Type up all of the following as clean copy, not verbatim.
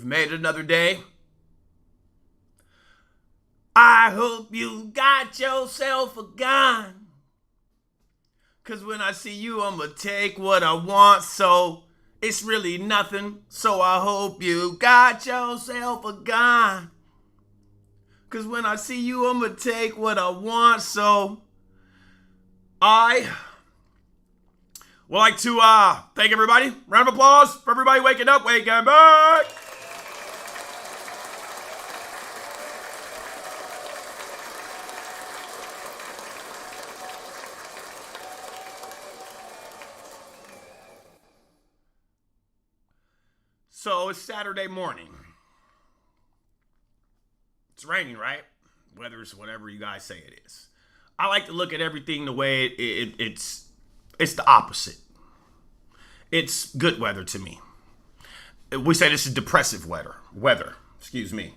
made it another day. I hope you got yourself a gun. Cause when I see you, I'ma take what I want, so it's really nothing. So I hope you got yourself a gun. Cause when I see you, I'ma take what I want, so I would like to thank everybody. Round of applause for everybody waking up, waking back. So it's Saturday morning. It's raining, right? Weather's whatever you guys say it is. I like to look at everything the way it's the opposite. It's good weather to me. We say this is depressive weather. Excuse me.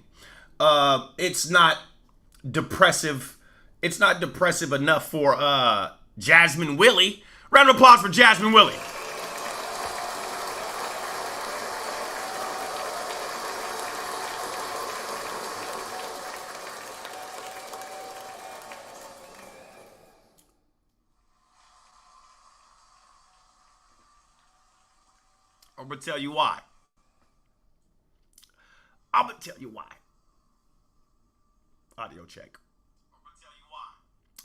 It's not depressive. It's not depressive enough for Jasmine Willie. Round of applause for Jasmine Willie. I'm gonna tell you why. Audio check.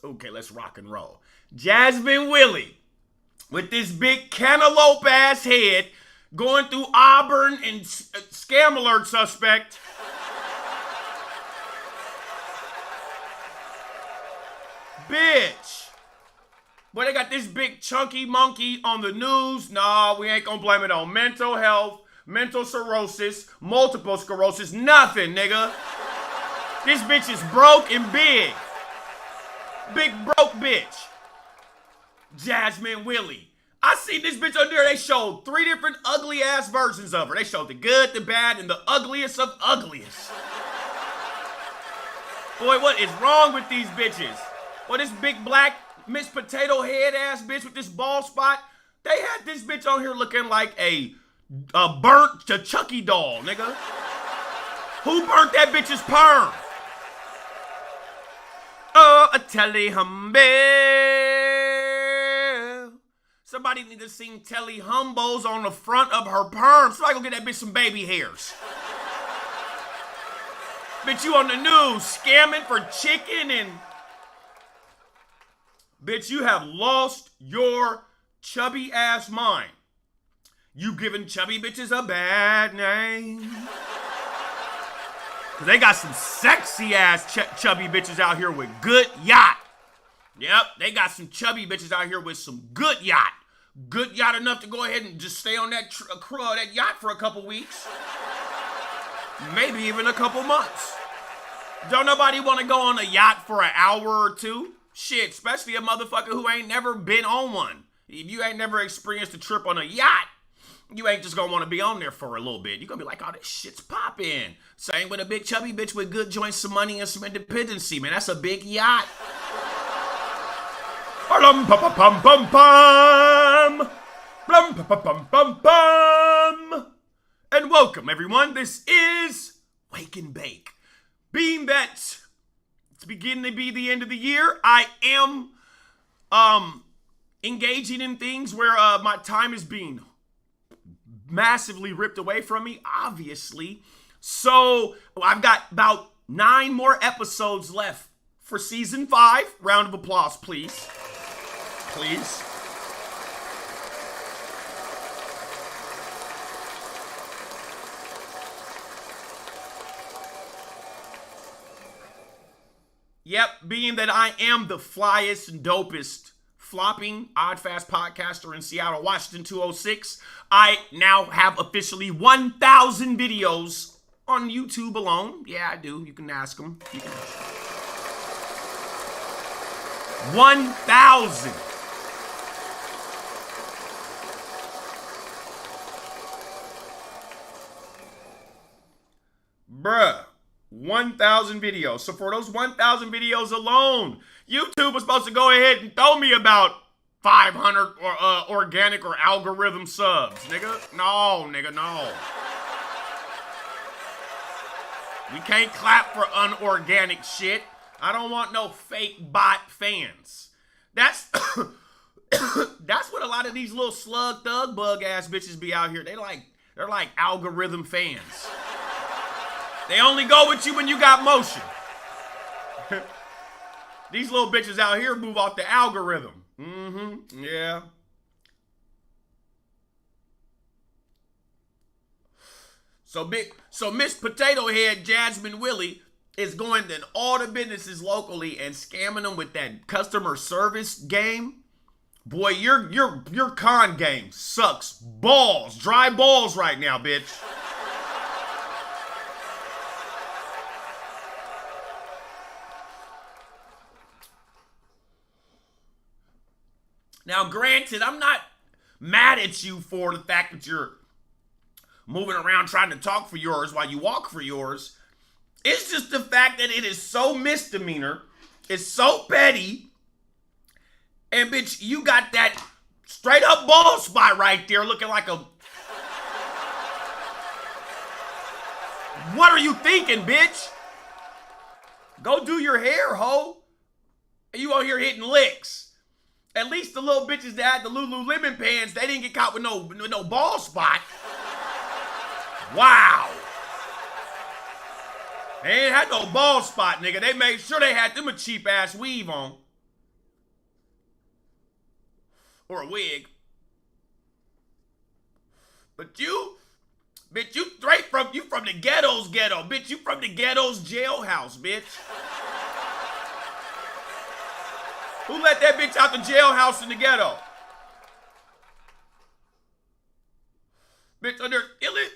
Okay, let's rock and roll. Jasmine Willie, with this big cantaloupe ass head, going through Auburn and scam alert suspect. Bitch. Boy, they got this big chunky monkey on the news. Nah, we ain't gonna blame it on mental health, mental cirrhosis, multiple sclerosis, nothing, nigga. This bitch is broke and big. Big broke bitch. Jasmine Willie. I see this bitch on there, they showed 3 different ugly ass versions of her. They showed the good, the bad, and the ugliest of ugliest. Boy, what is wrong with these bitches? Boy, this big black Miss Potato Head ass bitch with this bald spot. They had this bitch on here looking like a burnt Chucky doll, nigga. Who burnt that bitch's perm? Oh, a telehumble. Somebody need to sing telehumbles on the front of her perm. Somebody go get that bitch some baby hairs. Bitch, you on the news scamming for chicken and... Bitch, you have lost your chubby ass mind. You giving chubby bitches a bad name. Cause they got some sexy ass chubby bitches out here with good yacht. Yep, they got some chubby bitches out here with some good yacht. Good yacht enough to go ahead and just stay on that yacht for a couple weeks. Maybe even a couple months. Don't nobody want to go on a yacht for an hour or two? Shit, especially a motherfucker who ain't never been on one. If you ain't never experienced a trip on a yacht, you ain't just gonna want to be on there for a little bit. You're gonna be like, oh, this shit's popping. Same with a big chubby bitch with good joints, some money, and some independency, man. That's a big yacht. And welcome, everyone. This is Wake and Bake. Being that it's beginning to be the end of the year, I am engaging in things where my time is being massively ripped away from me, obviously. So I've got about 9 more episodes left for season 5. Round of applause, please. Please. Yep, being that I am the flyest and dopest flopping odd fast podcaster in Seattle, Washington 206, I now have officially 1,000 videos on YouTube alone. Yeah, I do. You can ask them. 1,000. Bruh. 1,000 videos. So for those 1,000 videos alone, YouTube was supposed to go ahead and throw me about 500 organic or algorithm subs, nigga. No, nigga, no. We can't clap for unorganic shit. I don't want no fake bot fans. That's that's what a lot of these little slug thug bug ass bitches be out here. They're like algorithm fans. They only go with you when you got motion. These little bitches out here move off the algorithm. Mm-hmm. Yeah. So Miss Potato Head Jasmine Willie is going to all the businesses locally and scamming them with that customer service game. Boy, your con game sucks balls, dry balls right now, bitch. Now, granted, I'm not mad at you for the fact that you're moving around trying to talk for yours while you walk for yours. It's just the fact that it is so misdemeanor, it's so petty, and bitch, you got that straight up bald spot right there looking like a... What are you thinking, bitch? Go do your hair, ho. And you out here hitting licks. At least the little bitches that had the Lululemon pants, they didn't get caught with no bald spot. Wow. They ain't had no bald spot, nigga. They made sure they had them a cheap ass weave on. Or a wig. But you, bitch, you from the ghetto's ghetto. Bitch, you from the ghetto's jailhouse, bitch. Who let that bitch out the jailhouse in the ghetto? Bitch, under illit.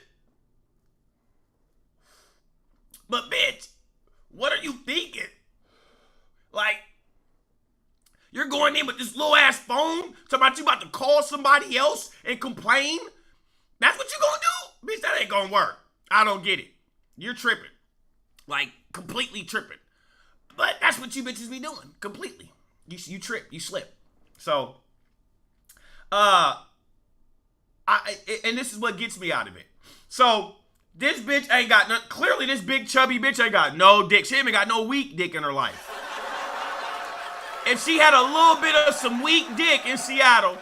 But bitch, what are you thinking? Like, you're going in with this little ass phone, talking about you about to call somebody else and complain? That's what you gonna do? Bitch, that ain't gonna work. I don't get it. You're tripping. Like, completely tripping. But that's what you bitches be doing. Completely. You trip, you slip. So, and this is what gets me out of it. So, this bitch ain't got none. Clearly, this big chubby bitch ain't got no dick. She ain't got no weak dick in her life. If she had a little bit of some weak dick in Seattle,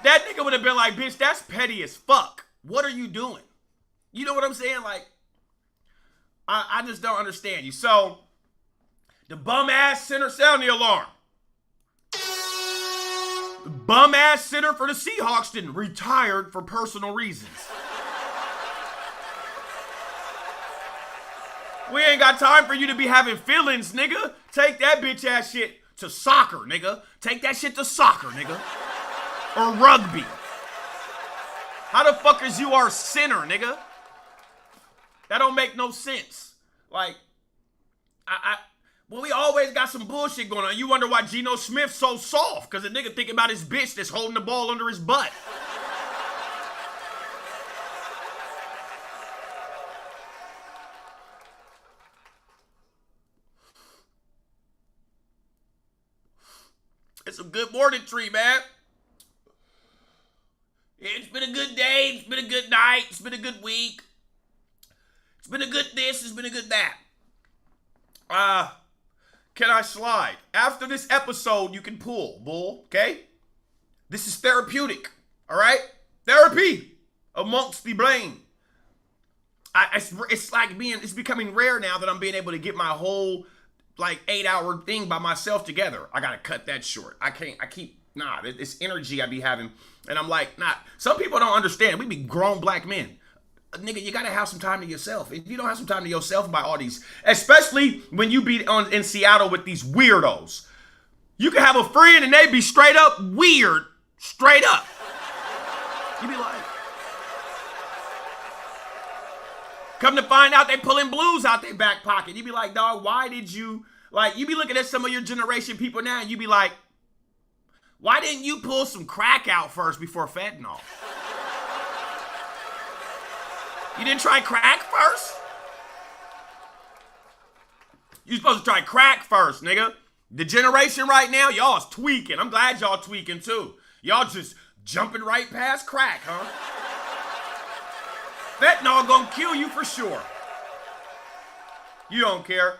that nigga would have been like, bitch, that's petty as fuck. What are you doing? You know what I'm saying? Like, I just don't understand you. So, the bum ass center, sound the alarm. The bum ass center for the Seahawks didn't retired for personal reasons. We ain't got time for you to be having feelings, nigga. Take that bitch ass shit to soccer, nigga. Take that shit to soccer, nigga. Or rugby. How the fuck is you our center, nigga? That don't make no sense. Like, well, we always got some bullshit going on. You wonder why Geno Smith's so soft, because the nigga thinking about his bitch that's holding the ball under his butt. It's a good morning tree, man. It's been a good day. It's been a good night. It's been a good week. It's been a good this. It's been a good that. Can I slide? After this episode, you can pull, bull, okay? This is therapeutic, all right? Therapy amongst the brain. It's becoming rare now that I'm being able to get my whole, 8-hour thing by myself together. I gotta cut that short. This energy I be having, and I'm like, nah. Some people don't understand. We be grown black men. Nigga, you gotta have some time to yourself. If you don't have some time to yourself by all these, especially when you be in Seattle with these weirdos, you can have a friend and they be straight up weird, straight up. You be like, come to find out they pulling blues out their back pocket. You be like, dog, why did you, you be looking at some of your generation people now and you be like, why didn't you pull some crack out first before fentanyl? You didn't try crack first? You supposed to try crack first, nigga. The generation right now, y'all is tweaking. I'm glad y'all tweaking too. Y'all just jumping right past crack, huh? Fentanyl gonna kill you for sure. You don't care.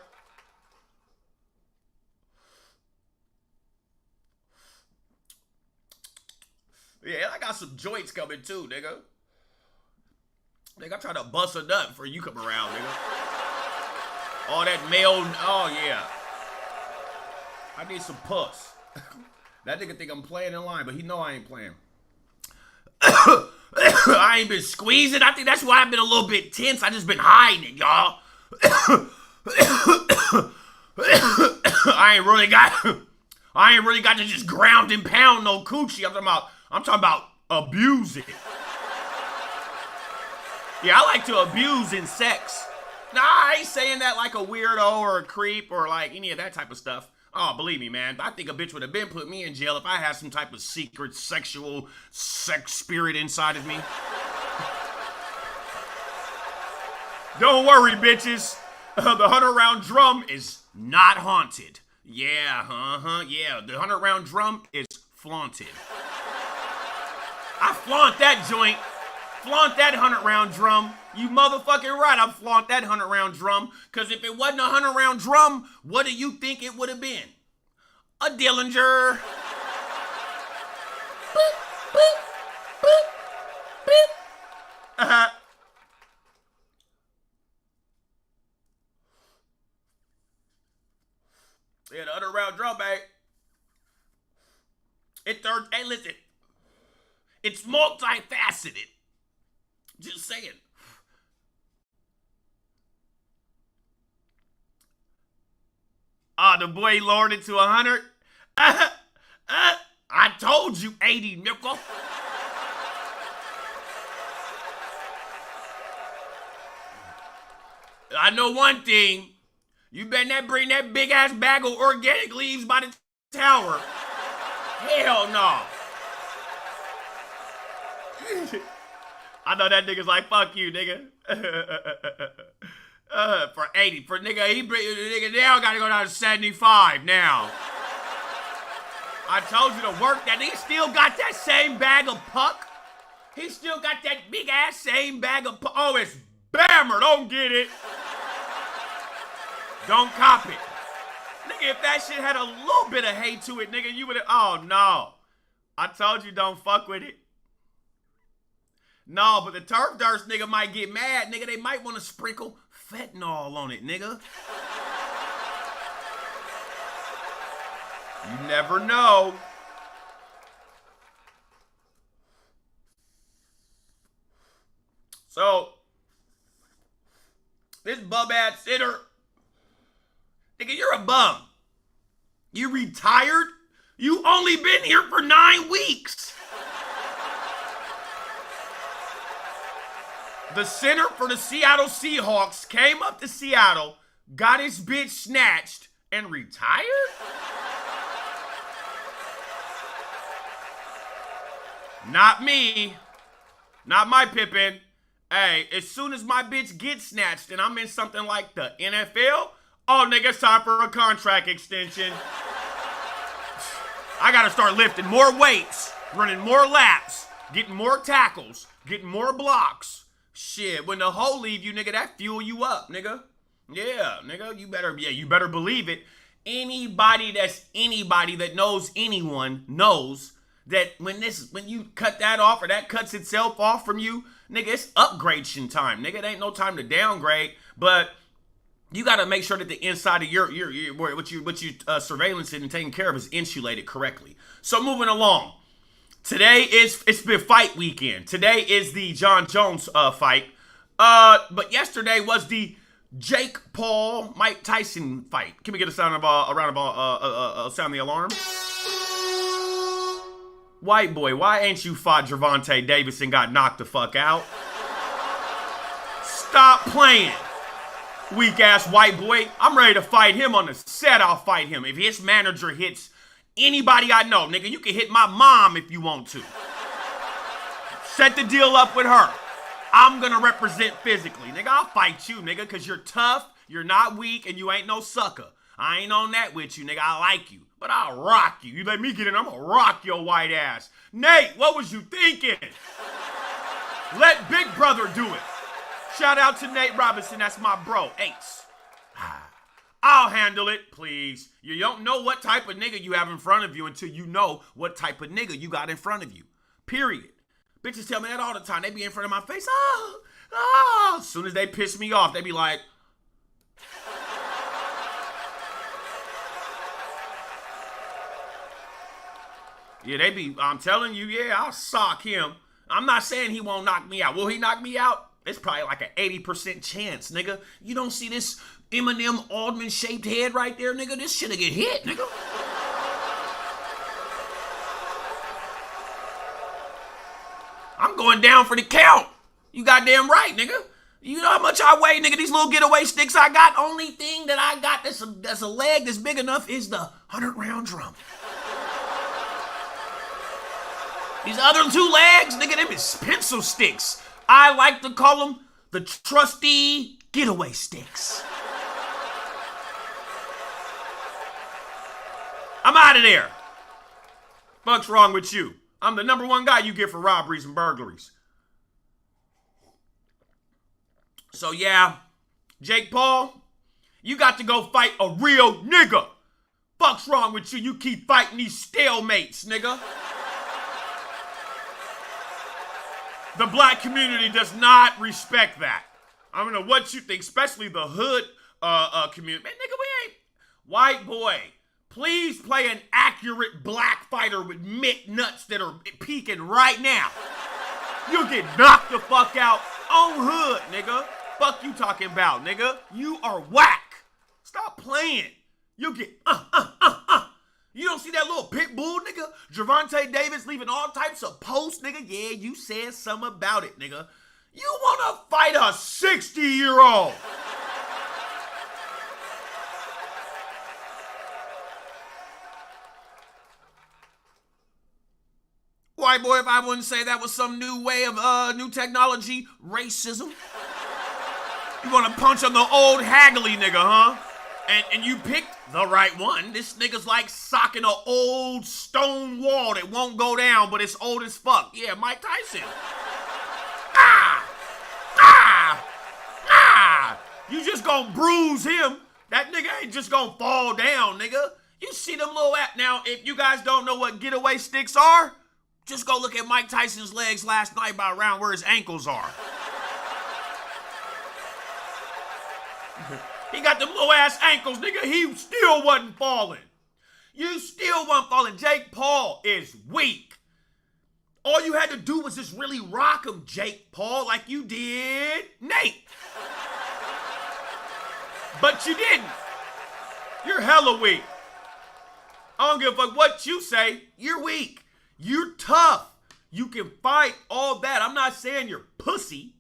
Yeah, I got some joints coming too, nigga. Nigga, I try to bust a nut before you come around, nigga. All that male, oh yeah. I need some puss. That nigga think I'm playing in line, but he know I ain't playing. I ain't been squeezing. I think that's why I've been a little bit tense. I just been hiding it, y'all. I ain't really got to just ground and pound no coochie. I'm talking about abuse it. Yeah, I like to abuse in sex. Nah, I ain't saying that like a weirdo or a creep or like any of that type of stuff. Oh, believe me, man. I think a bitch would have been put me in jail if I had some type of secret sexual sex spirit inside of me. Don't worry, bitches. The 100-round drum is not haunted. Yeah, yeah. The 100-round drum is flaunted. I flaunt that joint. Flaunt that 100-round drum. You motherfucking right, I flaunt that 100-round drum. Because if it wasn't a 100-round drum, what do you think it would have been? A Dillinger. Boop, boop, boop, boop. Uh-huh. Yeah, the 100-round drum, babe. Hey, listen. It's multifaceted. Just saying. The boy lowered it to 100. I told you, 80, nickel. I know one thing. You better not bring that big ass bag of organic leaves by the tower. Hell no. I know that nigga's like, fuck you, nigga. For 80. For nigga, nigga now gotta go down to 75 now. I told you to work that. Nigga still got that same bag of puck. He still got that big ass same bag of puck. Oh, it's Bammer. Don't get it. Don't cop it. Nigga, if that shit had a little bit of hate to it, nigga, you would've, oh no. I told you don't fuck with it. No, but the turf durst nigga might get mad, nigga. They might want to sprinkle fentanyl on it, nigga. You never know. So, this bum-ass sitter, nigga, you're a bum. You retired? You only been here for 9 weeks. The center for the Seattle Seahawks came up to Seattle, got his bitch snatched, and retired? Not me. Not my Pippin. Hey, as soon as my bitch gets snatched and I'm in something like the NFL, oh, nigga, it's time for a contract extension. I gotta start lifting more weights, running more laps, getting more tackles, getting more blocks. Shit, when the hoe leave you, nigga, that fuel you up, nigga. Yeah, nigga, you better believe it. Anybody that knows anyone knows that when you cut that off or that cuts itself off from you, nigga, it's upgradation time, nigga. It ain't no time to downgrade, but you gotta make sure that the inside of your what you surveillance and taking care of is insulated correctly. So moving along. Today it's been fight weekend. Today is the John Jones fight. But yesterday was the Jake Paul Mike Tyson fight. Can we get a sound the alarm? White boy, why ain't you fought Gervonta Davis and got knocked the fuck out? Stop playing. Weak ass white boy. I'm ready to fight him on the set. I'll fight him. If his manager hits anybody I know, nigga, you can hit my mom if you want to. Set the deal up with her. I'm gonna represent physically. Nigga, I'll fight you, nigga, because you're tough, you're not weak, and you ain't no sucker. I ain't on that with you, nigga. I like you, but I'll rock you. You let me get in, I'm gonna rock your white ass. Nate, what was you thinking? Let Big Brother do it. Shout out to Nate Robinson, that's my bro. Ace. I'll handle it, please. You don't know what type of nigga you have in front of you until you know what type of nigga you got in front of you. Period. Bitches tell me that all the time. They be in front of my face. As soon as they piss me off, they be like, yeah, they be, I'm telling you, yeah, I'll sock him. I'm not saying he won't knock me out. Will he knock me out? It's probably like an 80% chance, nigga. You don't see this Eminem almond-shaped head right there, nigga? This shit'll get hit, nigga. I'm going down for the count. You goddamn right, nigga. You know how much I weigh, nigga? These little getaway sticks I got, only thing that I got that's a leg that's big enough is the 100-round drum. These other 2 legs, nigga, them is pencil sticks. I like to call them the trusty getaway sticks. I'm out of there. Fuck's wrong with you? I'm the number 1 guy you get for robberies and burglaries. So yeah, Jake Paul, you got to go fight a real nigga. Fuck's wrong with you? You keep fighting these stalemates, nigga. The black community does not respect that. I don't know what you think, especially the hood community. Man, nigga, we ain't. White boy, please play an accurate black fighter with mitt nuts that are peeking right now. You'll get knocked the fuck out on hood, nigga. Fuck you talking about, nigga. You are whack. Stop playing. You'll get You don't see that little pit bull, nigga? Gervonta Davis leaving all types of posts, nigga? Yeah, you said something about it, nigga. You want to fight a 60-year-old. White boy, if I wouldn't say that was some new way of new technology, racism. You want to punch on the old haggly nigga, huh? And you picked the right one. This nigga's like socking an old stone wall that won't go down, but it's old as fuck. Yeah, Mike Tyson. You just gonna bruise him. That nigga ain't just gonna fall down, nigga. You see them little now, if you guys don't know what getaway sticks are, just go look at Mike Tyson's legs last night by around where his ankles are. He got them little ass ankles, nigga. He still wasn't falling. You still wasn't falling. Jake Paul is weak. All you had to do was just really rock him, Jake Paul, like you did Nate. But you didn't. You're hella weak. I don't give a fuck what you say. You're weak. You're tough. You can fight all that. I'm not saying you're pussy.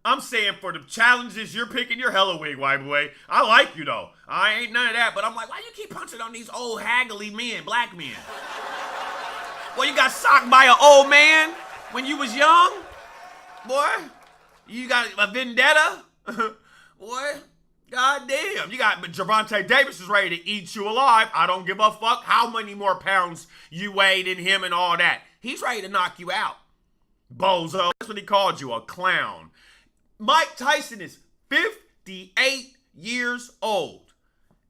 I'm saying for the challenges you're picking, you're hella weak, white boy. I like you, though. I ain't none of that, but I'm like, why you keep punching on these old haggly men, black men? Well, you got socked by an old man when you was young? Boy, you got a vendetta? Boy, goddamn. You got Gervonta Davis is ready to eat you alive. I don't give a fuck how many more pounds you weighed in him and all that. He's ready to knock you out. Bozo. That's what he called you, a clown. Mike Tyson is 58 years old.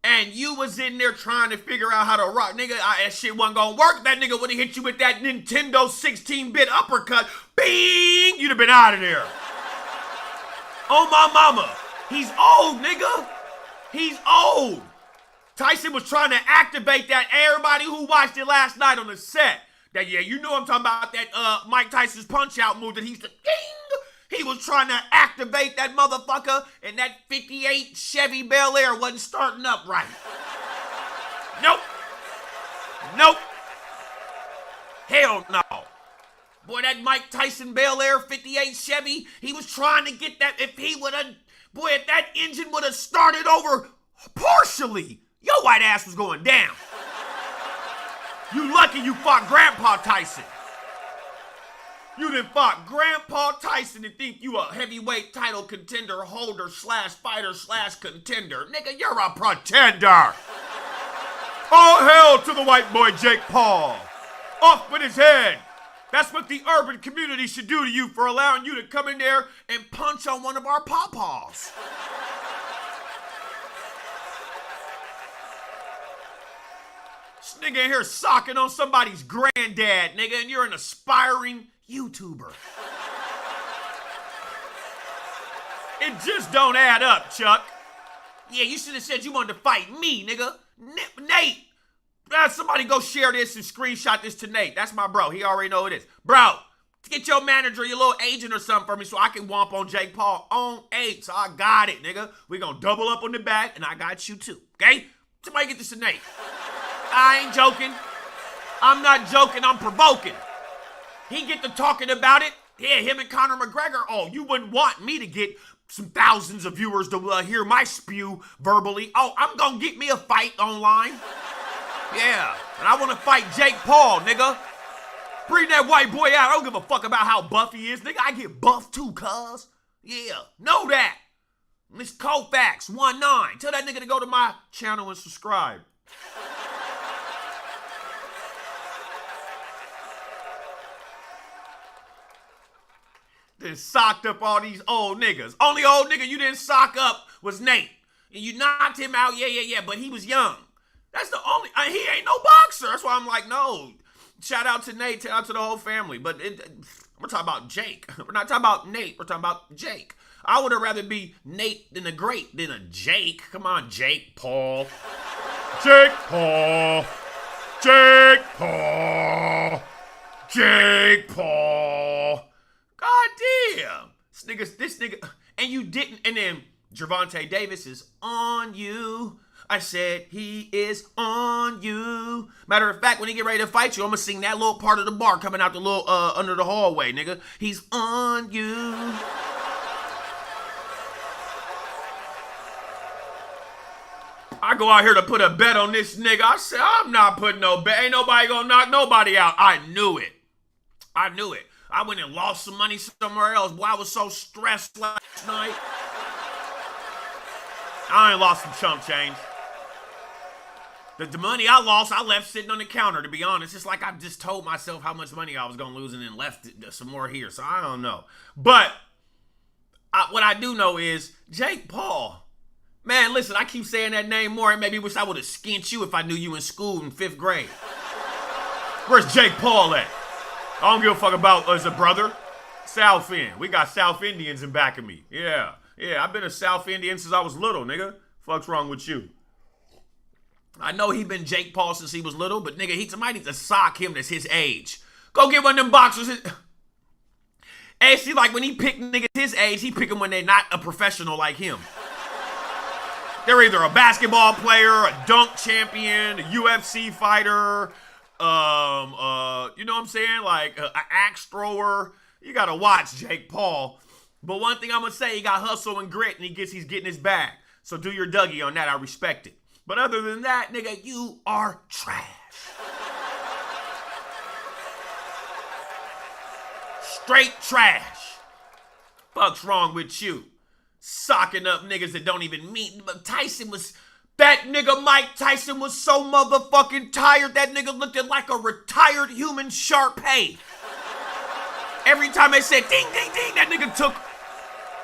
And you was in there trying to figure out how to rock. Nigga, that shit wasn't gonna work. That nigga would have hit you with that Nintendo 16-bit uppercut. Bing! You'd have been out of there. Oh, my mama. He's old, nigga. He's old. Tyson was trying to activate that. Everybody who watched it last night on the set. That, yeah, you know I'm talking about that Mike Tyson's punch-out move that he used to ding! He was trying to activate that motherfucker, and that 58 Chevy Bel Air wasn't starting up right. Nope. Hell no. Boy, that Mike Tyson Bel Air 58 Chevy, he was trying to get that, if that engine would have started over partially, your white ass was going down. You lucky you fought Grandpa Tyson. You done fought Grandpa Tyson and think you a heavyweight title contender holder / fighter / contender. Nigga, you're a pretender. All hail to the white boy Jake Paul. Off with his head. That's what the urban community should do to you for allowing you to come in there and punch on one of our pawpaws. This nigga in here socking on somebody's granddad, nigga, and you're an aspiring YouTuber. It just don't add up, Chuck. Yeah, you should have said you wanted to fight me, nigga. Nate. Somebody go share this and screenshot this to Nate. That's my bro. He already know who it is. Bro, get your manager, your little agent or something for me so I can womp on Jake Paul on 8. So I got it, nigga. We gonna double up on the back, and I got you too, okay? Somebody get this to Nate. I ain't joking. I'm not joking. I'm provoking. He get to talking about it. Yeah, him and Conor McGregor. Oh, you wouldn't want me to get some thousands of viewers to hear my spew verbally. Oh, I'm gonna get me a fight online. Yeah, and I want to fight Jake Paul, nigga. Bring that white boy out. I don't give a fuck about how buff he is. Nigga, I get buff too, cuz. Yeah, know that. It's Colfaxent 19. Tell that nigga to go to my channel and subscribe. Then socked up all these old niggas. Only old nigga you didn't sock up was Nate. And you knocked him out, yeah, but he was young. That's the only, he ain't no boxer. That's why I'm like, no. Shout out to Nate, shout out to the whole family. But we're talking about Jake. We're not talking about Nate, we're talking about Jake. I would have rather be Nate than a great than a Jake. Come on, Jake Paul. Jake Paul. Jake Paul. Jake Paul. God damn. This nigga, and you didn't, and then Gervonta Davis is on you. I said he is on you. Matter of fact, when he get ready to fight you, I'm gonna sing that little part of the bar coming out the little under the hallway, nigga. He's on you. I go out here to put a bet on this nigga. I said, I'm not putting no bet. Ain't nobody gonna knock nobody out. I knew it. I went and lost some money somewhere else. Boy, I was so stressed last night. I ain't lost some chump change. The money I lost, I left sitting on the counter, to be honest. It's like I just told myself how much money I was going to lose and then left some more here. So I don't know. But what I do know is Jake Paul. Man, listen, I keep saying that name more and maybe wish I would have skint you if I knew you in school in 5th grade. Where's Jake Paul at? I don't give a fuck about as a brother. South End. We got South Indians in back of me. Yeah, I've been a South Indian since I was little, nigga. Fuck's wrong with you? I know he been Jake Paul since he was little, but nigga, somebody needs to sock him that's his age. Go get one of them boxers. And see, like when he pick niggas his age, he pick them when they're not a professional like him. They're either a basketball player, a dunk champion, a UFC fighter, you know what I'm saying? Like an axe thrower. You gotta watch Jake Paul. But one thing I'm gonna say, he got hustle and grit, and he's getting his bag. So do your Dougie on that. I respect it. But other than that, nigga, you are trash. Straight trash. Fuck's wrong with you? Socking up niggas that don't even meet. But that nigga Mike Tyson was so motherfucking tired. That nigga looked like a retired human Sharpay. Every time they said ding, ding, ding, that nigga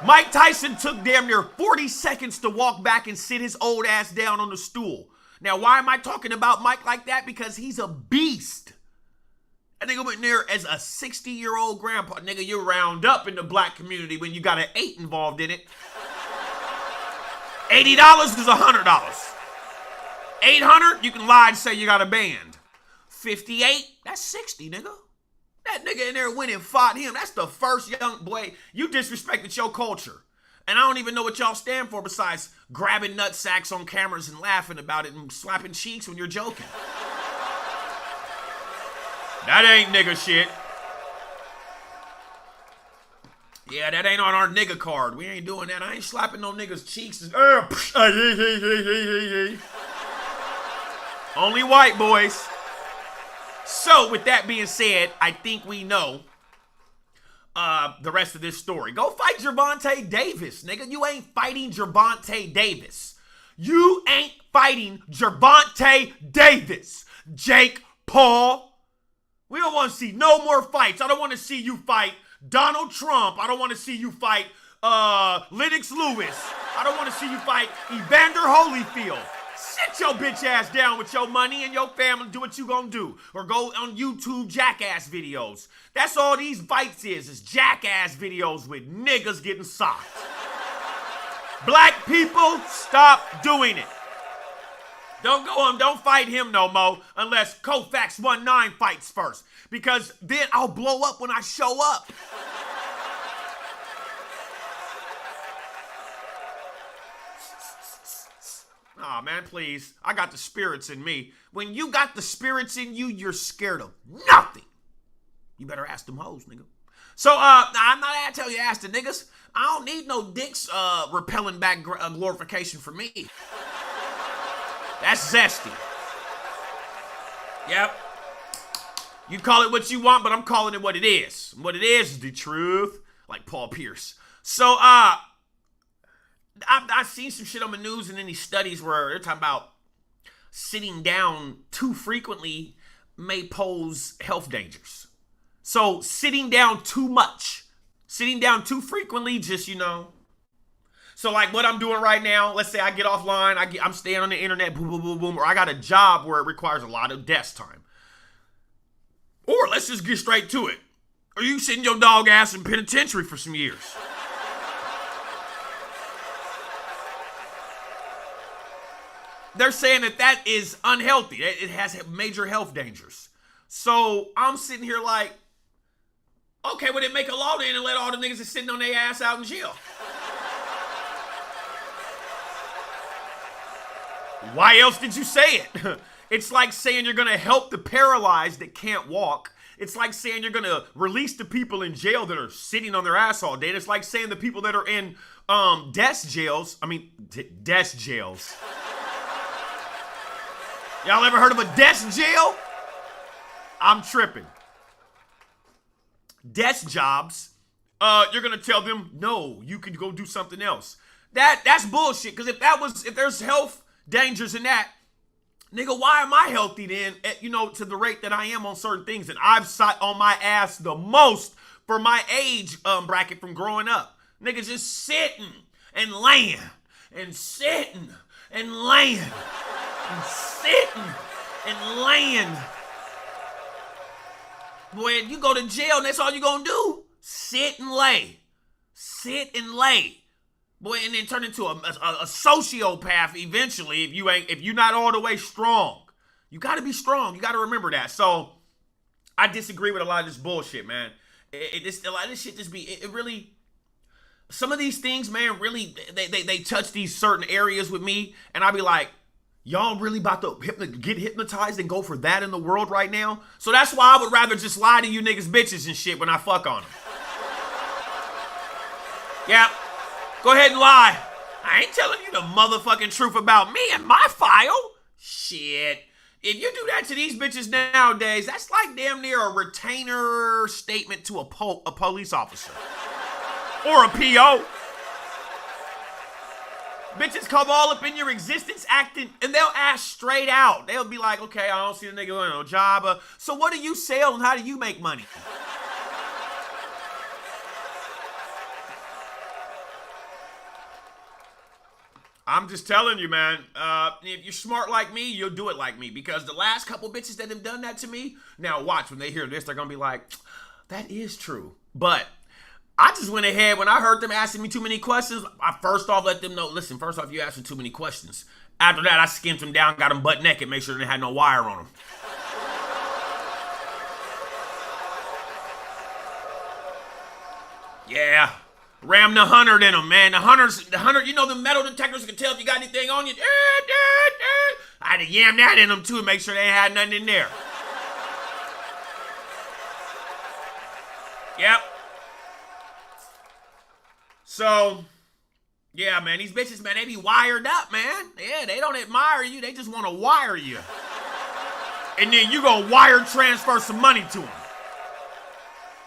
Mike Tyson took damn near 40 seconds to walk back and sit his old ass down on the stool. Now, why am I talking about Mike like that? Because he's a beast. That nigga went there as a 60-year-old grandpa. Nigga, you round up in the black community when you got an 8 involved in it. $80 is $100. 800, you can lie and say you got a band. 58, that's 60, nigga. That nigga in there went and fought him. That's the first young boy. You disrespected your culture. And I don't even know what y'all stand for besides grabbing nut sacks on cameras and laughing about it and slapping cheeks when you're joking. That ain't nigga shit. Yeah, that ain't on our nigga card. We ain't doing that. I ain't slapping no niggas' cheeks. Only white boys. So, with that being said, I think we know the rest of this story. Go fight Gervonta Davis, nigga. You ain't fighting Gervonta Davis. You ain't fighting Gervonta Davis. Jake Paul. We don't want to see no more fights. I don't want to see you fight Donald Trump. I don't want to see you fight Lennox Lewis. I don't want to see you fight Evander Holyfield. Sit your bitch ass down with your money and your family. Do what you gonna do. Or go on YouTube jackass videos. That's all these fights is jackass videos with niggas getting socked. Black people, stop doing it. Don't fight him no more unless Colfaxent 19 fights first. Because then I'll blow up when I show up. Aw, man, please. I got the spirits in me. When you got the spirits in you, you're scared of nothing. You better ask them hoes, nigga. So, I'm not gonna tell you ask the niggas. I don't need no dicks repelling back glorification for me. That's zesty. Yep. You call it what you want, but I'm calling it what it is. What it is the truth, like Paul Pierce. So, I've seen some shit on the news and in these studies where they're talking about sitting down too frequently may pose health dangers. So sitting down too much, sitting down too frequently, just, So like what I'm doing right now, let's say I get offline, I'm staying on the internet, boom, boom, boom, boom, or I got a job where it requires a lot of desk time. Or let's just get straight to it. Or you sitting your dog ass in penitentiary for some years. They're saying that is unhealthy. It has major health dangers. So I'm sitting here like, okay, well, then make a law then and let all the niggas that's sitting on their ass out in jail. Why else did you say it? It's like saying you're going to help the paralyzed that can't walk. It's like saying you're going to release the people in jail that are sitting on their ass all day. It's like saying the people that are in desk jails. Y'all ever heard of a desk jail? I'm tripping. Desk jobs, you're gonna tell them, no, you can go do something else. That's bullshit, because if there's health dangers in that, nigga, why am I healthy then, to the rate that I am on certain things? And I've sat on my ass the most for my age bracket from growing up. Nigga, just sitting and laying and sitting and laying and sitting and laying. Boy, you go to jail and that's all you gonna do. Sit and lay. Sit and lay. Boy, and then turn into a sociopath eventually if you're not all the way strong. You gotta be strong. You gotta remember that. So I disagree with a lot of this bullshit, man. A lot of this shit just it really, some of these things, man, really, they touch these certain areas with me, and I be like, y'all really about to get hypnotized and go for that in the world right now? So that's why I would rather just lie to you niggas bitches and shit when I fuck on them. Yeah, go ahead and lie. I ain't telling you the motherfucking truth about me and my file. Shit. If you do that to these bitches nowadays, that's like damn near a retainer statement to a police officer. Or a PO. Bitches come all up in your existence acting, and they'll ask straight out. They'll be like, okay, I don't see the nigga doing no job. So what do you sell and how do you make money? I'm just telling you, man, if you're smart like me, you'll do it like me. Because the last couple bitches that have done that to me, now watch, when they hear this, they're going to be like, that is true. But I just went ahead, when I heard them asking me too many questions, I first off let them know, listen, first off, you asking too many questions. After that, I skimmed them down, got them butt naked, make sure they had no wire on them. Yeah. Ram the 100 in them, man. The 100, the metal detectors can tell if you got anything on you. I had to yam that in them too and make sure they ain't had nothing in there. Yep. So, yeah, man, these bitches, man, they be wired up, man. Yeah, they don't admire you. They just want to wire you. And then you gonna wire transfer some money to them.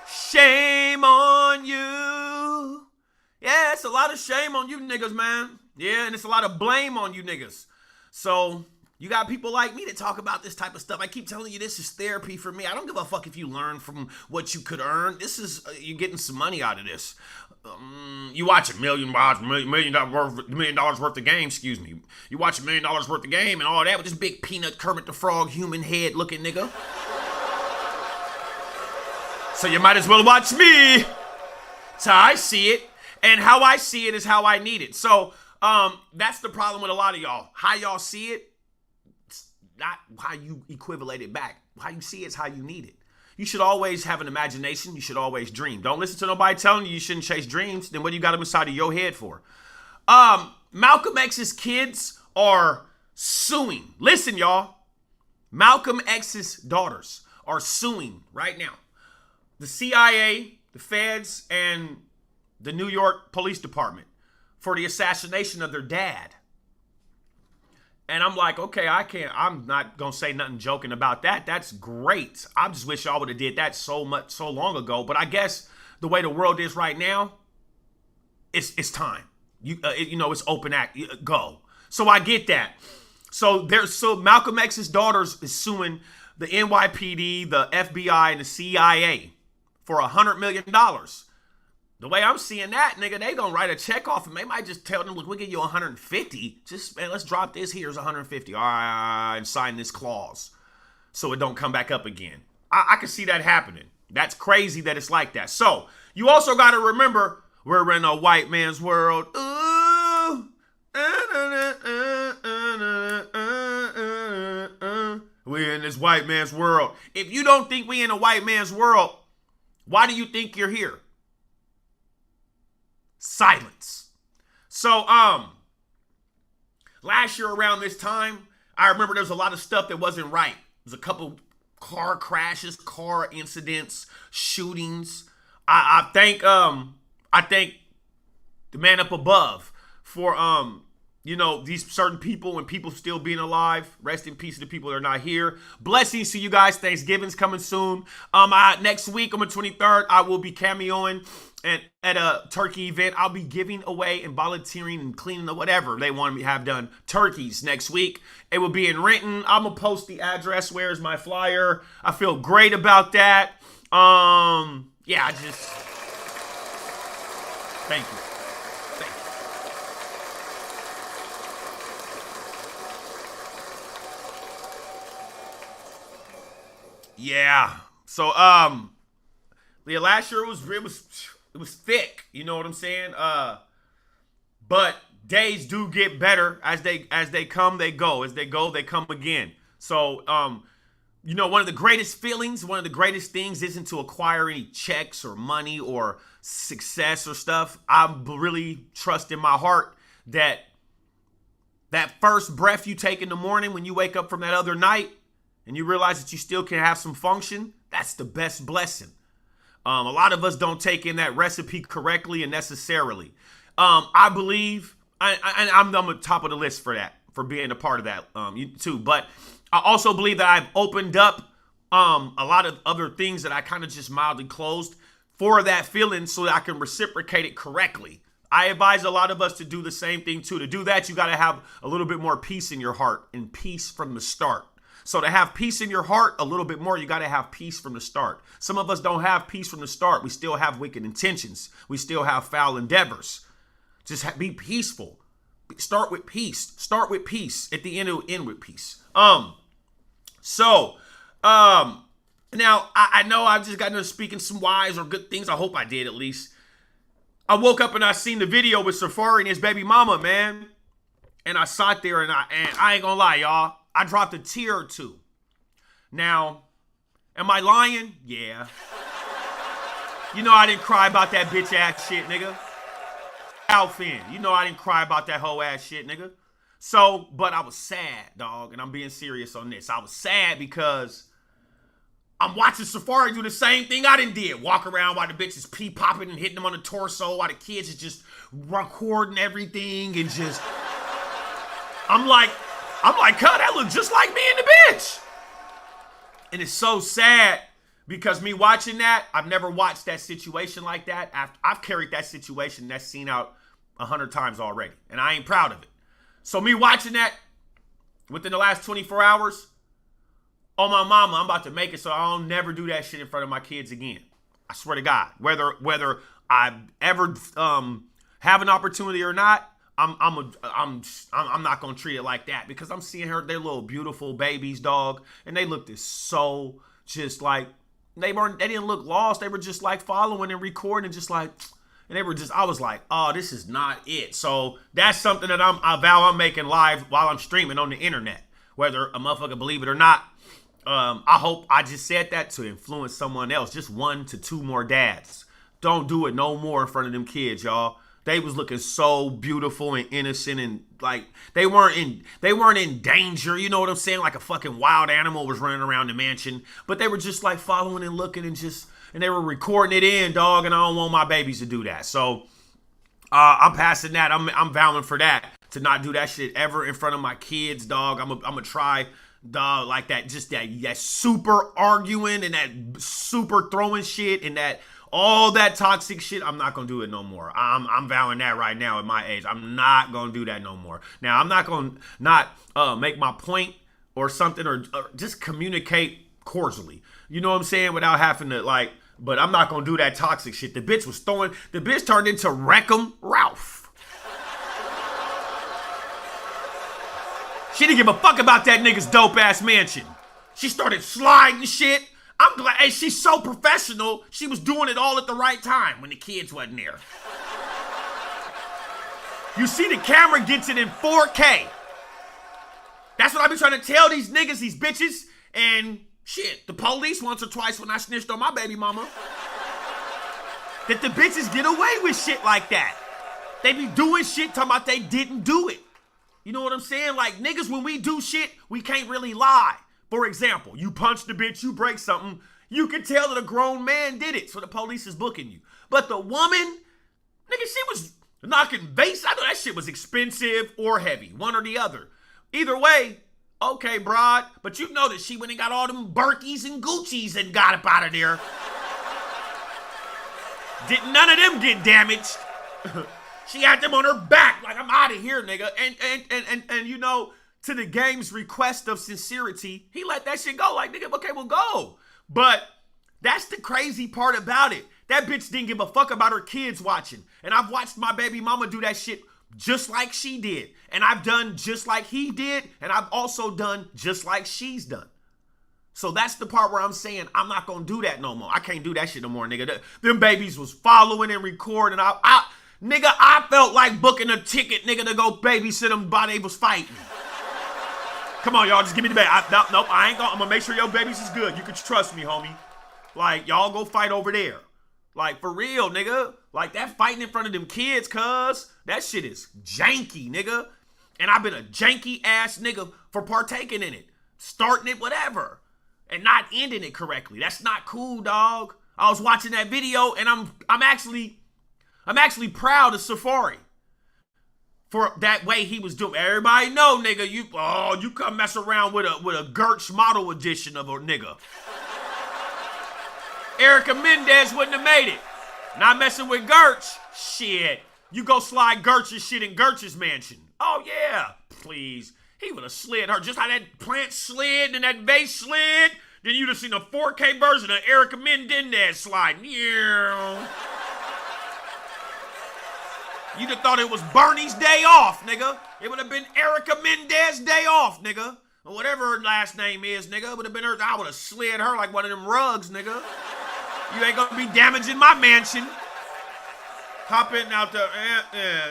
Shame on you. Yeah, it's a lot of shame on you niggas, man. Yeah, and it's a lot of blame on you niggas. So, You got people like me that talk about this type of stuff. I keep telling you this is therapy for me. I don't give a fuck if you learn from what you could earn. This is, you're getting some money out of this. You watch $1 million worth of game, excuse me. You watch $1 million worth of game and all that with this big peanut Kermit the Frog human head looking nigga. So you might as well watch me. That's how I see it. And how I see it is how I need it. So that's the problem with a lot of y'all. How y'all see it, it's not how you equivalent it back. How you see it is how you need it. You should always have an imagination. You should always dream. Don't listen to nobody telling you shouldn't chase dreams. Then what do you got them inside of your head for? Malcolm X's kids are suing. Listen, y'all. Malcolm X's daughters are suing right now the CIA, the feds, and the New York Police Department for the assassination of their dad. And I'm like, okay, I'm not going to say nothing joking about that. That's great. I just wish y'all would have did that so long ago. But I guess the way the world is right now, it's time. It's open act, go. So I get that. So Malcolm X's daughters is suing the NYPD, the FBI, and the CIA for $100 million. The way I'm seeing that, nigga, they gonna write a check off and they might just tell them, look, we'll give you 150. Just, man, let's drop this. Here's 150. All right, and sign this clause so it don't come back up again. I can see that happening. That's crazy that it's like that. So you also got to remember, we're in a white man's world. Ooh. We're in this white man's world. If you don't think we in a white man's world, why do you think you're here? Silence. So, last year around this time, I remember there was a lot of stuff that wasn't right. There was a couple car crashes, car incidents, shootings. I thank the man up above for these certain people and people still being alive. Rest in peace to the people that are not here. Blessings to you guys. Thanksgiving's coming soon. Next week on the 23rd, I will be cameoing at a turkey event. I'll be giving away and volunteering and cleaning or whatever they want me to have done turkeys next week. It will be in Renton. I'm gonna post the address. Where's my flyer? I feel great about that. Thank you. Yeah. So last year it was thick, you know what I'm saying? But days do get better as they come, they go. As they go, they come again. So one of the greatest feelings, one of the greatest things isn't to acquire any checks or money or success or stuff. I really trust in my heart that first breath you take in the morning when you wake up from that other night and you realize that you still can have some function, that's the best blessing. A lot of us don't take in that recipe correctly and necessarily. I believe, I'm on the top of the list for that, for being a part of that too. But I also believe that I've opened up a lot of other things that I kind of just mildly closed for that feeling so that I can reciprocate it correctly. I advise a lot of us to do the same thing too. To do that, you got to have a little bit more peace in your heart and peace from the start. So to have peace in your heart a little bit more, you got to have peace from the start. Some of us don't have peace from the start. We still have wicked intentions. We still have foul endeavors. Just be peaceful. Start with peace. Start with peace. At the end, it'll end with peace. Now I know I've just gotten to speaking some wise or good things. I hope I did at least. I woke up and I seen the video with Safari and his baby mama, man. And I sat there and I ain't gonna lie, y'all. I dropped a tear or two. Now, am I lying? Yeah. You know I didn't cry about that bitch ass shit, nigga. Alfin, you know I didn't cry about that whole ass shit, nigga. So, but I was sad, dog, and I'm being serious on this. I was sad because I'm watching Safari do the same thing I done did. Walk around while the bitches pee popping and hitting them on the torso while the kids is just recording everything and just... I'm like, God, that look just like me and the bitch. And it's so sad because me watching that, I've never watched that situation like that. I've carried that situation, that scene out 100 times already. And I ain't proud of it. So me watching that, within the last 24 hours, on my mama, I'm about to make it so I'll never do that shit in front of my kids again. I swear to God. Whether I ever have an opportunity or not, I'm not gonna treat it like that, because I'm seeing her, their little beautiful babies, dog, and they looked so just like they didn't look lost. They were just like following and recording and just like, and they were just, I was like, oh, this is not it. So that's something that I vow I'm making live while I'm streaming on the internet, whether a motherfucker believe it or not. I hope I just said that to influence someone else, just 1 to 2 more dads. Don't do it no more in front of them kids, y'all. They was looking so beautiful and innocent, and like they weren't in danger, you know what I'm saying? Like a fucking wild animal was running around the mansion, but they were just like following and looking and they were recording it in, dog, and I don't want my babies to do that. So I'm passing that. I'm vowing for that, to not do that shit ever in front of my kids, dog. I'm gonna try, dog, like that, just that super arguing and that super throwing shit and that all that toxic shit. I'm not gonna do it no more. I'm vowing that right now at my age. I'm not gonna do that no more. Now I'm not gonna make my point or something, or just communicate cordially. You know what I'm saying? Without having to like, but I'm not gonna do that toxic shit. The bitch turned into Wreck-'em Ralph. She didn't give a fuck about that nigga's dope ass mansion. She started sliding shit. I'm glad. Hey, she's so professional. She was doing it all at the right time when the kids wasn't there. You see, the camera gets it in 4K. That's what I be trying to tell these niggas, these bitches. And shit, the police once or twice when I snitched on my baby mama, that the bitches get away with shit like that. They be doing shit talking about they didn't do it. You know what I'm saying? Like, niggas, when we do shit, we can't really lie. For example, you punch the bitch, you break something, you can tell that a grown man did it, so the police is booking you. But the woman, nigga, she was knocking vase. I know that shit was expensive or heavy, one or the other. Either way, okay, broad, but you know that she went and got all them Birkies and Gucci's and got up out of there. Didn't none of them get damaged. She had them on her back, like, I'm out of here, nigga. And you know, to the game's request of sincerity, he let that shit go. Like, nigga, okay, we'll go. But that's the crazy part about it. That bitch didn't give a fuck about her kids watching. And I've watched my baby mama do that shit just like she did. And I've done just like he did. And I've also done just like she's done. So that's the part where I'm saying I'm not going to do that no more. I can't do that shit no more, nigga. Them babies was following and recording. Nigga, I felt like booking a ticket, nigga, to go babysit them while they was fighting. Come on, y'all, just give me the baby. Nope, I ain't gonna. I'm gonna make sure your babies is good. You can trust me, homie. Like, y'all go fight over there. Like, for real, nigga. Like, that fighting in front of them kids, cuz, that shit is janky, nigga. And I've been a janky ass nigga for partaking in it. Starting it, whatever. And not ending it correctly. That's not cool, dog. I was watching that video, and I'm actually proud of Safari. For that way he was doing. Everybody know, nigga, you come mess around with a Gertz model edition of a nigga. Erica Mendez wouldn't have made it. Not messing with Gertz. Shit. You go slide Gertz's shit in Gertz's mansion. Oh yeah. Please. He would have slid her. Just how that plant slid and that vase slid. Then you'd have seen a 4K version of Erica Mendez sliding. Yeah. You'd have thought it was Bernie's day off, nigga. It would have been Erica Mendez day off, nigga. Or whatever her last name is, nigga. It would have been her. I would have slid her like one of them rugs, nigga. You ain't gonna be damaging my mansion. Hopping out the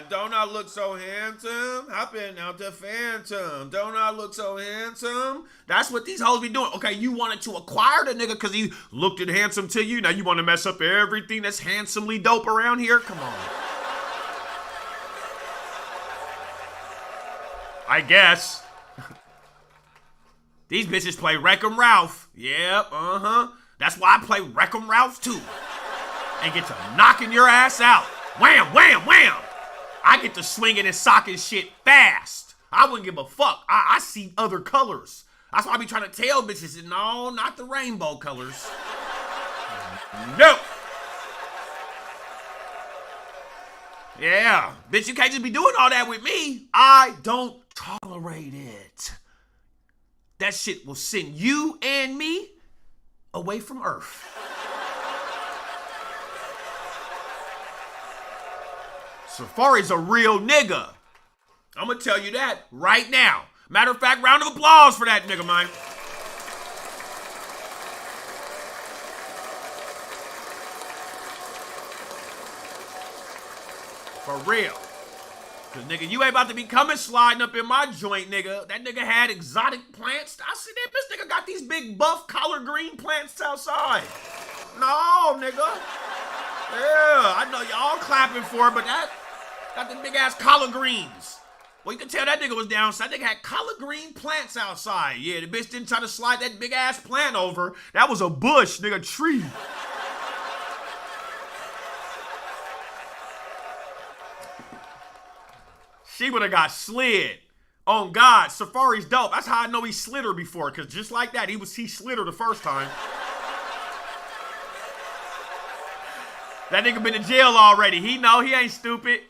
don't I look so handsome? Hopping out the phantom. Don't I look so handsome? That's what these hoes be doing. Okay, you wanted to acquire the nigga because he looked it handsome to you. Now you want to mess up everything that's handsomely dope around here? Come on. I guess. These bitches play Wreck-'em Ralph. Yep, That's why I play Wreck-'em Ralph too. And get to knocking your ass out. Wham, wham, wham. I get to swinging and socking shit fast. I wouldn't give a fuck. I see other colors. That's why I be trying to tell bitches, no, not the rainbow colors. No. Yeah, bitch, you can't just be doing all that with me. I don't tolerate it. that shit will send you and me away from Earth. Safari's a real nigga. I'm gonna tell you that right now. Matter of fact, round of applause for that nigga, man. For real. Cause nigga, you ain't about to be coming sliding up in my joint, nigga. That nigga had exotic plants. I see that this nigga got these big buff collard green plants outside. No, nigga. Yeah, I know y'all clapping for it, but that got them big ass collard greens. Well, you can tell that nigga was down south. That nigga had collard green plants outside. Yeah, the bitch didn't try to slide that big ass plant over. That was a bush, nigga, tree. She would have got slid. On God, Safari's dope. That's how I know he slid her before, because just like that, he slid her the first time. That nigga been in jail already. He know he ain't stupid.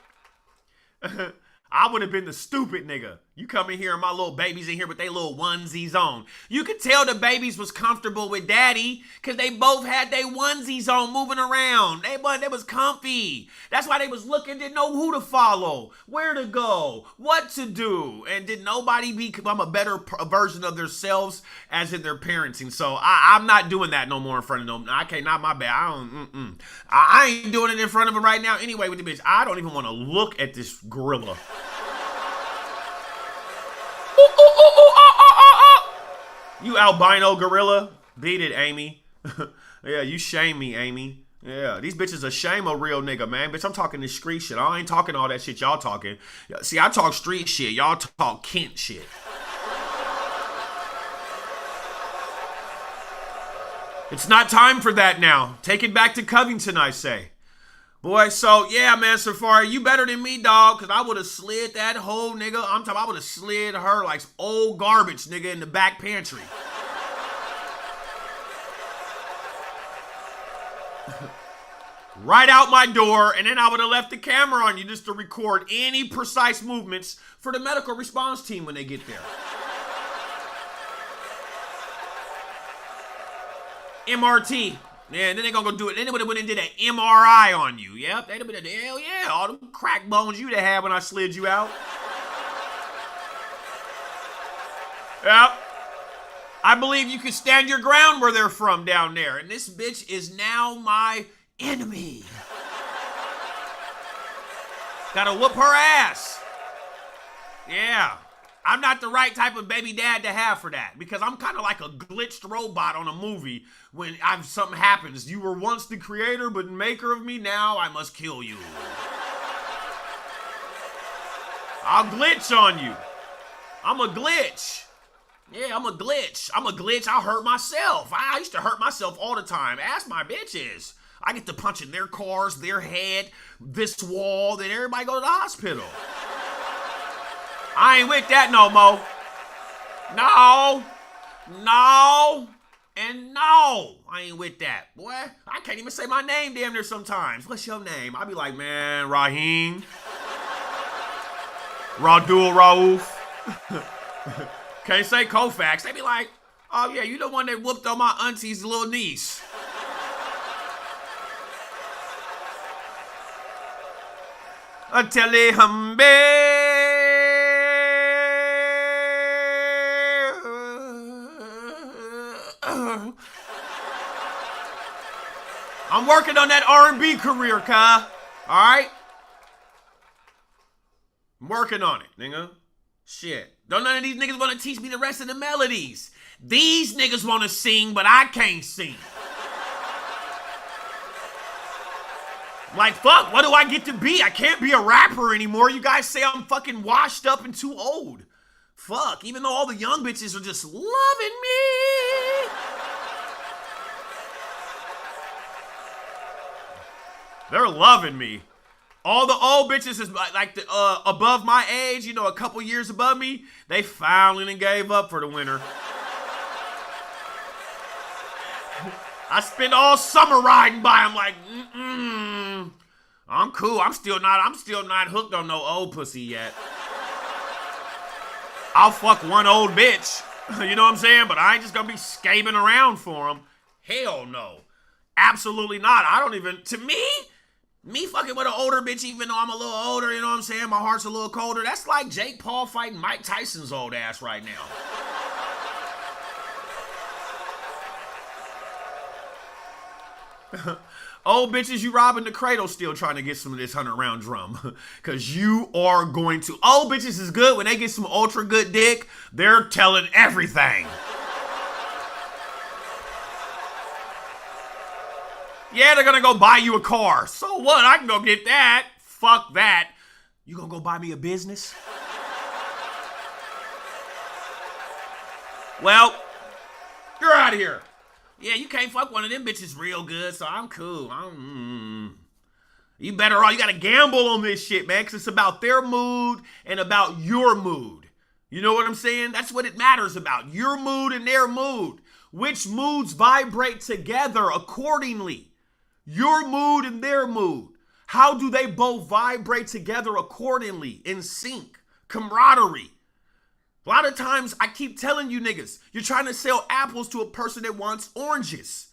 I would have been the stupid nigga. You come in here and my little babies in here with their little onesies on. You could tell the babies was comfortable with daddy because they both had their onesies on moving around. They was comfy. That's why they was looking, didn't know who to follow, where to go, what to do. And did nobody become a better version of themselves as in their parenting. So I'm not doing that no more in front of them. I can't, not my bad. I ain't doing it in front of them right now anyway with the bitch. I don't even want to look at this gorilla. You albino gorilla. Beat it, Amy. Yeah, you shame me, Amy. Yeah, these bitches a shame a real nigga, man. Bitch, I'm talking this street shit. I ain't talking all that shit y'all talking. See, I talk street shit. Y'all talk Kent shit. It's not time for that now. Take it back to Covington, I say. Boy, so, yeah, man, Safari, you better than me, dog, because I would have slid that whole nigga. I'm talking, I would have slid her like some old garbage, nigga, in the back pantry. Right out my door, and then I would have left the camera on you just to record any precise movements for the medical response team when they get there. MRT. Yeah, and then they gonna go do it. Then they would have went and did an MRI on you. Yep, they'd have been hell yeah, all them crack bones you'd have had when I slid you out. Yep. I believe you can stand your ground where they're from down there. And this bitch is now my enemy. Gotta whoop her ass. Yeah. I'm not the right type of baby dad to have for that because I'm kind of like a glitched robot on a movie when something happens. You were once the creator but maker of me, now I must kill you. I'll glitch on you. I'm a glitch. Yeah, I'm a glitch. I'll hurt myself. I used to hurt myself all the time. Ask my bitches. I get to punch in their cars, their head, this wall, then everybody go to the hospital. I ain't with that no more. No, and no. I ain't with that. Boy, I can't even say my name damn near sometimes. What's your name? I be like, man, Raheem. Radul Raouf. Can't say Colfaxent. They be like, oh yeah, you the one that whooped on my auntie's little niece. Atele Humbe. I'm working on that R&B career, Kai. All right? I'm working on it, nigga. Shit. Don't none of these niggas want to teach me the rest of the melodies. These niggas want to sing, but I can't sing. Like, fuck, what do I get to be? I can't be a rapper anymore. You guys say I'm fucking washed up and too old. Fuck, even though all the young bitches are just loving me. They're loving me. All the old bitches is like above my age, you know, a couple years above me, they finally gave up for the winter. I spend all summer riding by. I'm like, I'm cool. I'm still not hooked on no old pussy yet. I'll fuck one old bitch. You know what I'm saying? But I ain't just gonna be scabing around for them. Hell no. Absolutely not. I don't even, to me fucking with an older bitch, even though I'm a little older, you know what I'm saying? My heart's a little colder. That's like Jake Paul fighting Mike Tyson's old ass right now. Old bitches, you robbing the cradle still trying to get some of this 100-round drum. Because you are going to. Old bitches is good. When they get some ultra good dick, they're telling everything. Yeah, they're going to go buy you a car. So what? I can go get that. Fuck that. You going to go buy me a business? Well, you're out of here. Yeah, you can't fuck one of them bitches real good, so I'm cool. You better off. You got to gamble on this shit, man, because it's about their mood and about your mood. You know what I'm saying? That's what it matters about. Your mood and their mood. Which moods vibrate together accordingly. Your mood and their mood. How do they both vibrate together accordingly, in sync, camaraderie? A lot of times I keep telling you niggas, you're trying to sell apples to a person that wants oranges.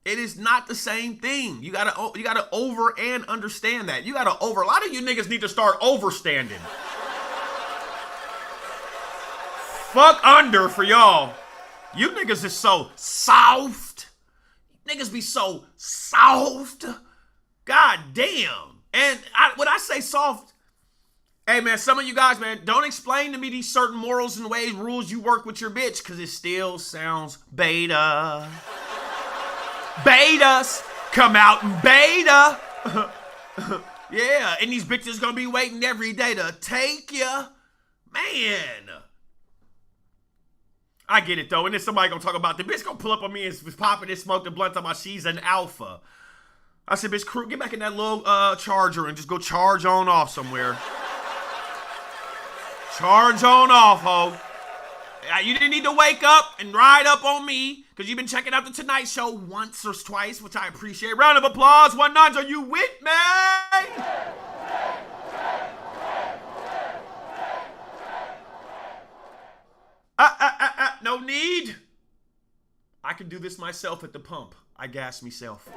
It is not the same thing. You gotta over and understand that. A lot of you niggas need to start overstanding. Fuck under for y'all. You niggas is so soft. Niggas be so soft. God damn. And when I say soft, hey, man, some of you guys, man, don't explain to me these certain morals and ways, rules you work with your bitch, because it still sounds beta. Betas come out and beta. Yeah, and these bitches gonna be waiting every day to take ya. Man. I get it, though, and then somebody gonna talk about the bitch gonna pull up on me and popping and smoke the blunt talking about she's an alpha. I said, bitch, crew, get back in that little charger and just go charge on off somewhere. Charge on off, ho. You didn't need to wake up and ride up on me because you've been checking out the Tonight Show once or twice, which I appreciate. Round of applause. 1-9s, are you with me? No need. I can do this myself at the pump. I gas myself.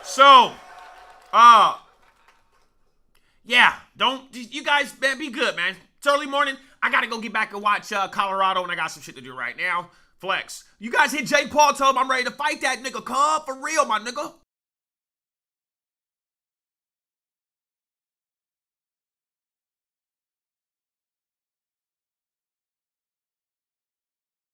So, yeah, you guys, man, be good, man. It's early morning. I gotta go get back and watch Colorado, and I got some shit to do right now. Flex. You guys hit Jake Paul, tell him I'm ready to fight that nigga, cub, for real, my nigga.